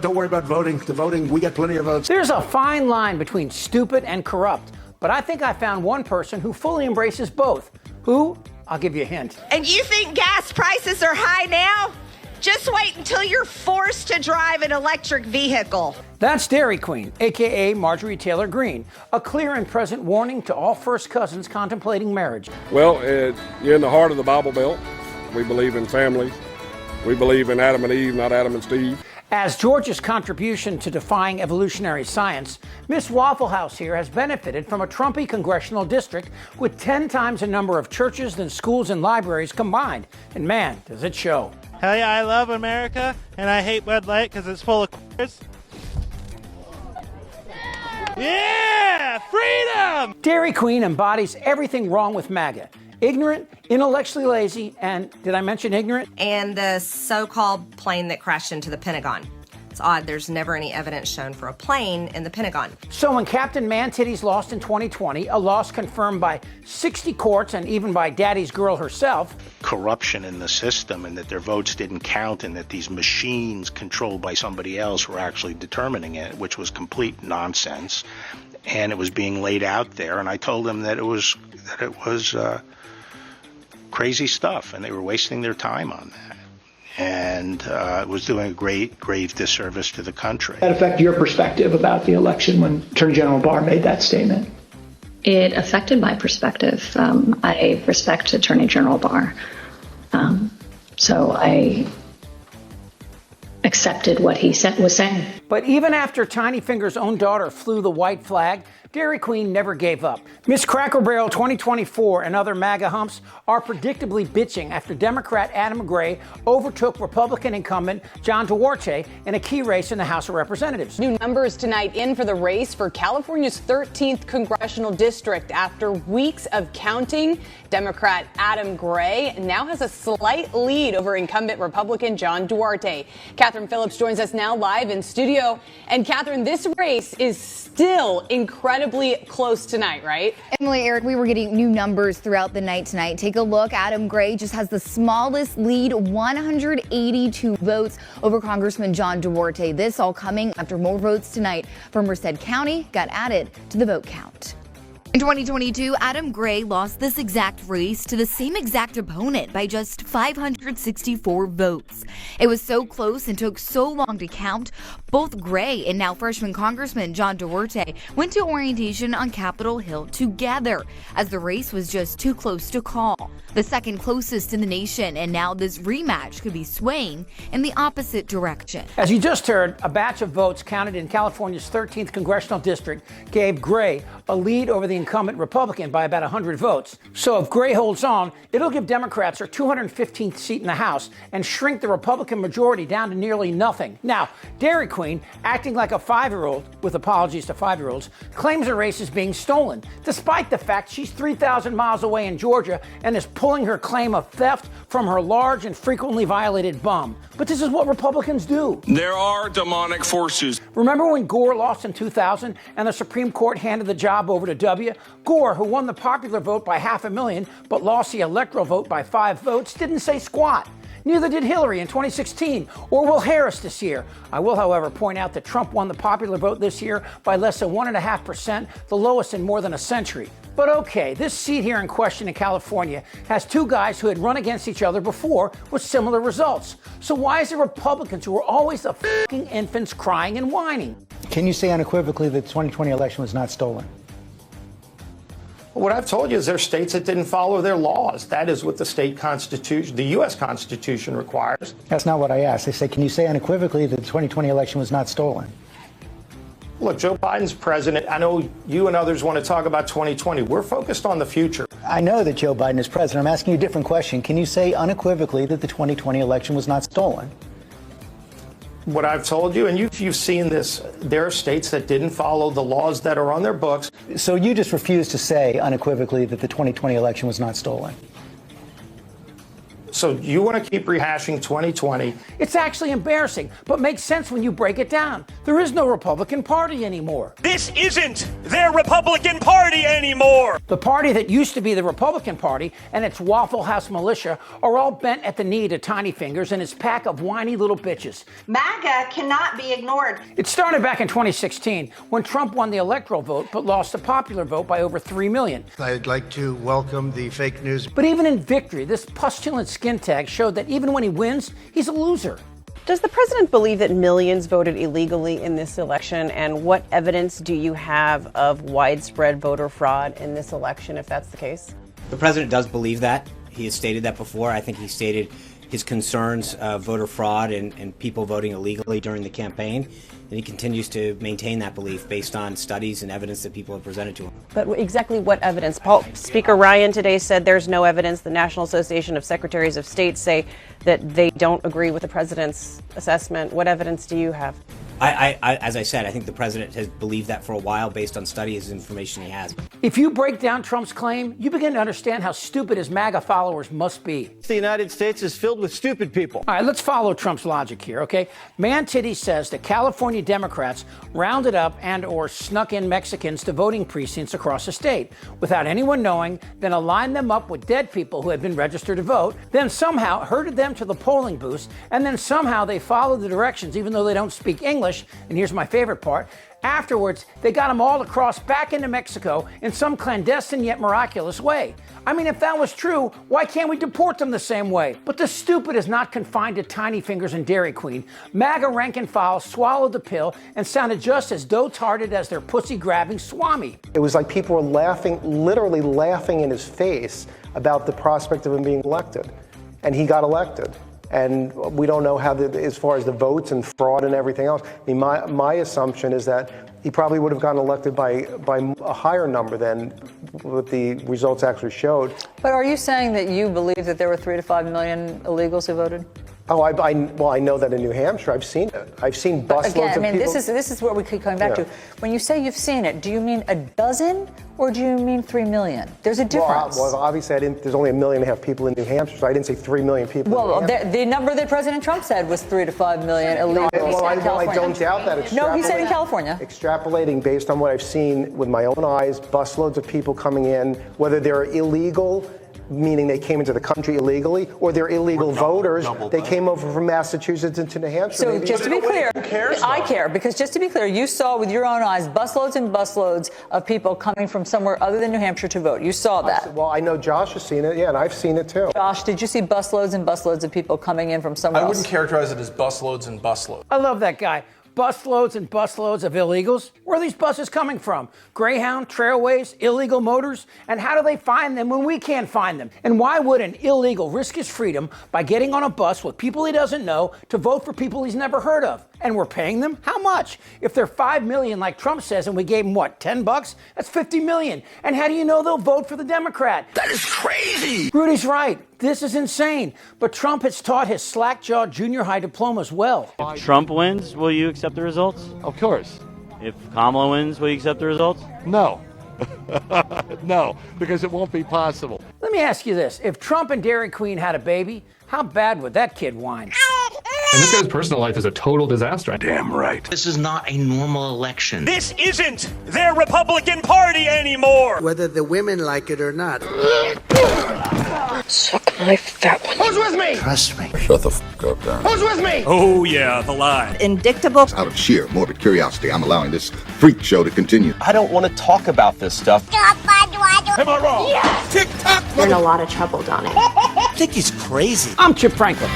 Don't worry about voting. The voting, we get plenty of votes. There's a fine line between stupid and corrupt, but I think I found one person who fully embraces both. Who? I'll give you a hint. And you think gas prices are high now? Just wait until you're forced to drive an electric vehicle. That's Dairy Queen, a.k.a. Marjorie Taylor Greene, a clear and present warning to all first cousins contemplating marriage. Well, you're in the heart of the Bible Belt. We believe in family. We believe in Adam and Eve, not Adam and Steve. As Georgia's contribution to defying evolutionary science, Miss Waffle House here has benefited from a Trumpy congressional district with 10 times the number of churches than schools and libraries combined. And man, does it show. Hell yeah, I love America, and I hate Bud Light because it's full of queers. Yeah, freedom! Dairy Queen embodies everything wrong with MAGA. Ignorant, intellectually lazy, and did I mention ignorant? And the so-called plane that crashed into the Pentagon. It's odd, there's never any evidence shown for a plane in the Pentagon. So when Captain Man-Titties lost in 2020, a loss confirmed by 60 courts and even by Daddy's girl herself. Corruption in the system and that their votes didn't count and that these machines controlled by somebody else were actually determining it, which was complete nonsense. And it was being laid out there. And I told them that it was crazy stuff and they were wasting their time on that. And it was doing a grave disservice to the country. That affect your perspective about the election when Attorney General Barr made that statement? It affected my perspective. I respect Attorney General Barr. So I accepted what he was saying. But even after Tiny Finger's own daughter flew the white flag, Dairy Queen never gave up. Miss Cracker Barrel 2024 and other MAGA humps are predictably bitching after Democrat Adam Gray overtook Republican incumbent John Duarte in a key race in the House of Representatives. New numbers tonight in for the race for California's 13th congressional district. After weeks of counting, Democrat Adam Gray now has a slight lead over incumbent Republican John Duarte. Catherine Phillips joins us now live in studio. And Catherine, this race is still incredibly close tonight, right? Emily, Eric, we were getting new numbers throughout the night tonight. Take a look. Adam Gray just has the smallest lead, 182 votes over Congressman John Duarte. This all coming after more votes tonight from Merced County got added to the vote count. In 2022, Adam Gray lost this exact race to the same exact opponent by just 564 votes. It was so close and took so long to count. Both Gray and now freshman Congressman John Duarte went to orientation on Capitol Hill together, as the race was just too close to call. The second closest in the nation, and now this rematch could be swaying in the opposite direction. As you just heard, a batch of votes counted in California's 13th congressional district gave Gray a lead over the incumbent Republican by about 100 votes. So if Gray holds on, it'll give Democrats their 215th seat in the House and shrink the Republican majority down to nearly nothing. Now, Dairy Queen, acting like a 5-year-old, with apologies to 5-year-olds, claims the race is being stolen, despite the fact she's 3,000 miles away in Georgia and is pulling her claim of theft from her large and frequently violated bum. But this is what Republicans do. There are demonic forces. Remember when Gore lost in 2000 and the Supreme Court handed the job over to W? Gore, who won the popular vote by 500,000 but lost the electoral vote by 5 votes, didn't say squat. Neither did Hillary in 2016 or will Harris this year. I will, however, point out that Trump won the popular vote this year by less than 1.5%, the lowest in more than a century. But okay, this seat here in question in California has 2 guys who had run against each other before with similar results. So why is it Republicans who are always the f***ing infants crying and whining? Can you say unequivocally that the 2020 election was not stolen? What I've told you is there are states that didn't follow their laws. That is what the state constitution, the U.S. Constitution requires. That's not what I asked. I said, can you say unequivocally that the 2020 election was not stolen? Look, Joe Biden's president. I know you and others want to talk about 2020. We're focused on the future. I know that Joe Biden is president. I'm asking you a different question. Can you say unequivocally that the 2020 election was not stolen? What I've told you, and you've seen this, there are states that didn't follow the laws that are on their books. So you just refuse to say unequivocally that the 2020 election was not stolen? So you want to keep rehashing 2020. It's actually embarrassing, but makes sense when you break it down. There is no Republican Party anymore. This isn't their Republican Party anymore. The party that used to be the Republican Party and its Waffle House militia are all bent at the knee to Tiny Fingers and his pack of whiny little bitches. MAGA cannot be ignored. It started back in 2016 when Trump won the electoral vote but lost the popular vote by over 3 million. I'd like to welcome the fake news. But even in victory, this pustulant skin tag showed that even when he wins, he's a loser. Does the president believe that millions voted illegally in this election? And what evidence do you have of widespread voter fraud in this election, if that's the case? The president does believe that. He has stated that before. I think he stated his concerns of voter fraud and people voting illegally during the campaign. And he continues to maintain that belief based on studies and evidence that people have presented to him. But exactly what evidence? Speaker Ryan today said there's no evidence. The National Association of Secretaries of State say that they don't agree with the president's assessment. What evidence do you have? As I said, I think the president has believed that for a while based on studies and information he has. If you break down Trump's claim, you begin to understand how stupid his MAGA followers must be. The United States is filled with stupid people. All right, let's follow Trump's logic here, okay? Mantitty says that California Democrats rounded up and or snuck in Mexicans to voting precincts across the state without anyone knowing, then aligned them up with dead people who had been registered to vote, then somehow herded them to the polling booths, and then somehow they followed the directions even though they don't speak English. And here's my favorite part. Afterwards, they got them all to cross back into Mexico in some clandestine yet miraculous way. I mean, if that was true, why can't we deport them the same way? But the stupid is not confined to Tiny Fingers and Dairy Queen. MAGA rank and file swallowed the pill and sounded just as doe-hearted as their pussy-grabbing Swami. It was like people were laughing, literally laughing in his face about the prospect of him being elected. And he got elected. And we don't know how, as far as the votes and fraud and everything else. I mean, my assumption is that he probably would have gotten elected by a higher number than what the results actually showed. But are you saying that you believe that there were 3 to 5 million illegals who voted? Oh, I know that in New Hampshire. I've seen it. I've seen busloads of people. Again, I mean, this is what we keep coming back to. When you say you've seen it, do you mean a dozen or do you mean 3 million? There's a difference. Well, obviously, there's only 1.5 million people in New Hampshire, so I didn't say 3 million people. Well, the number that President Trump said was 3 to 5 million illegals. Well, I don't doubt that. No, he said in California. Extrapolating based on what I've seen with my own eyes, busloads of people coming in, whether they're illegal, meaning they came into the country illegally, or they're illegal voters. They came over from Massachusetts into New Hampshire. So just to be clear, I care, because just to be clear, you saw with your own eyes busloads and busloads of people coming from somewhere other than New Hampshire to vote. You saw that. Well, I know Josh has seen it, yeah, and I've seen it too. Josh, did you see busloads and busloads of people coming in from somewhere else? I wouldn't characterize it as busloads and busloads. I love that guy. Busloads and busloads of illegals. Where are these buses coming from? Greyhound, Trailways, illegal motors? And how do they find them when we can't find them? And why would an illegal risk his freedom by getting on a bus with people he doesn't know to vote for people he's never heard of? And we're paying them? How much? If they're 5 million like Trump says and we gave him what, $10? That's 50 million. And how do you know they'll vote for the Democrat? That is crazy. Rudy's right. This is insane. But Trump has taught his slack-jawed junior high diplomas well. If Trump wins, will you accept the results? Of course. If Kamala wins, will you accept the results? No. No, because it won't be possible. Let me ask you this. If Trump and Dairy Queen had a baby, how bad would that kid whine? And this guy's personal life is a total disaster. Damn right. This is not a normal election. This isn't their Republican Party anymore. Whether the women like it or not. Suck my fat one. Who's with me? Trust me. Shut the f*** up, Darren. Who's with me? Oh, yeah, the lie. Indictable. Out of sheer morbid curiosity, I'm allowing this freak show to continue. I don't want to talk about this stuff. Am I wrong? Yes. Tick-tock. You're in a lot of trouble, Donnie. I think he's crazy. I'm Chip Franklin.